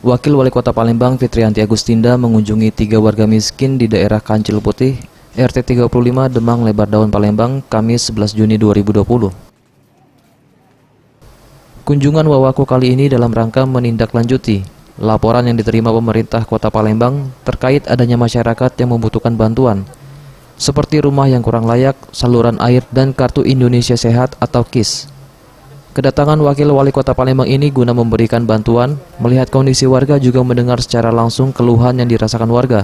Wakil Wali Kota Palembang Fitrianti Agustinda mengunjungi 3 warga miskin di daerah Kancil Putih, RT 35 Demang Lebar Daun Palembang, Kamis 11 Juni 2020. Kunjungan Wawaku kali ini dalam rangka menindaklanjuti laporan yang diterima pemerintah Kota Palembang terkait adanya masyarakat yang membutuhkan bantuan, seperti rumah yang kurang layak, saluran air, dan Kartu Indonesia Sehat atau KIS. Kedatangan Wakil Wali Kota Palembang ini guna memberikan bantuan, melihat kondisi warga juga mendengar secara langsung keluhan yang dirasakan warga.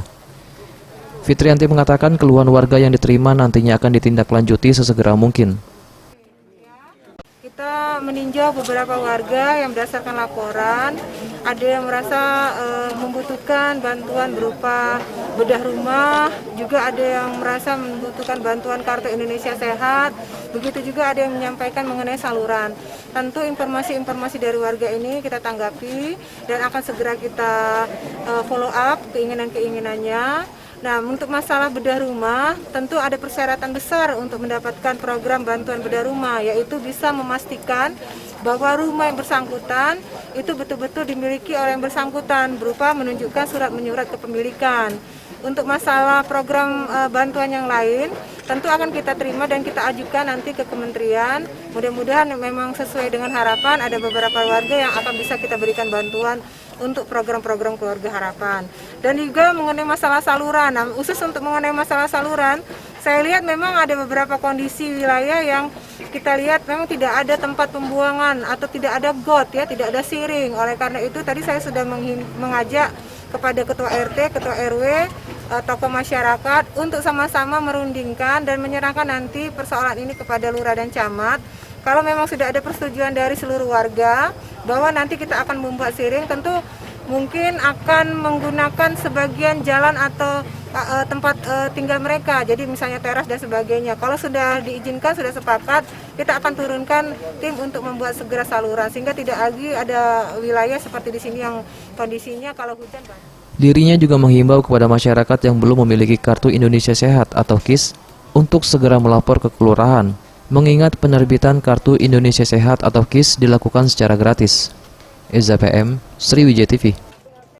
Fitrianti mengatakan keluhan warga yang diterima nantinya akan ditindaklanjuti sesegera mungkin. Kita meninjau beberapa warga yang berdasarkan laporan, ada yang merasa membutuhkan bantuan berupa bedah rumah, juga ada yang merasa membutuhkan bantuan Kartu Indonesia Sehat, begitu juga ada yang menyampaikan mengenai saluran. Tentu informasi-informasi dari warga ini kita tanggapi dan akan segera kita follow up keinginan-keinginannya. Nah, untuk masalah bedah rumah, tentu ada persyaratan besar untuk mendapatkan program bantuan bedah rumah, yaitu bisa memastikan bahwa rumah yang bersangkutan itu betul-betul dimiliki oleh yang bersangkutan, berupa menunjukkan surat menyurat kepemilikan. Untuk masalah program bantuan yang lain, tentu akan kita terima dan kita ajukan nanti ke kementerian. Mudah-mudahan memang sesuai dengan harapan, ada beberapa warga yang akan bisa kita berikan bantuan untuk program-program keluarga harapan. Dan juga mengenai masalah saluran, nah, khusus untuk mengenai masalah saluran, saya lihat memang ada beberapa kondisi wilayah yang kita lihat memang tidak ada tempat pembuangan atau tidak ada got, ya, tidak ada siring. Oleh karena itu tadi saya sudah mengajak kepada Ketua RT, Ketua RW, tokoh masyarakat untuk sama-sama merundingkan dan menyerahkan nanti persoalan ini kepada Lurah dan Camat. Kalau memang sudah ada persetujuan dari seluruh warga bahwa nanti kita akan membuat siring, tentu mungkin akan menggunakan sebagian jalan atau tempat tinggal mereka, jadi misalnya teras dan sebagainya. Kalau sudah diizinkan, sudah sepakat, kita akan turunkan tim untuk membuat segera saluran sehingga tidak lagi ada wilayah seperti di sini yang kondisinya kalau hujan banyak. Dirinya juga menghimbau kepada masyarakat yang belum memiliki Kartu Indonesia Sehat atau KIS untuk segera melapor ke kelurahan, mengingat penerbitan Kartu Indonesia Sehat atau KIS dilakukan secara gratis. Eza PM, Sriwijaya TV.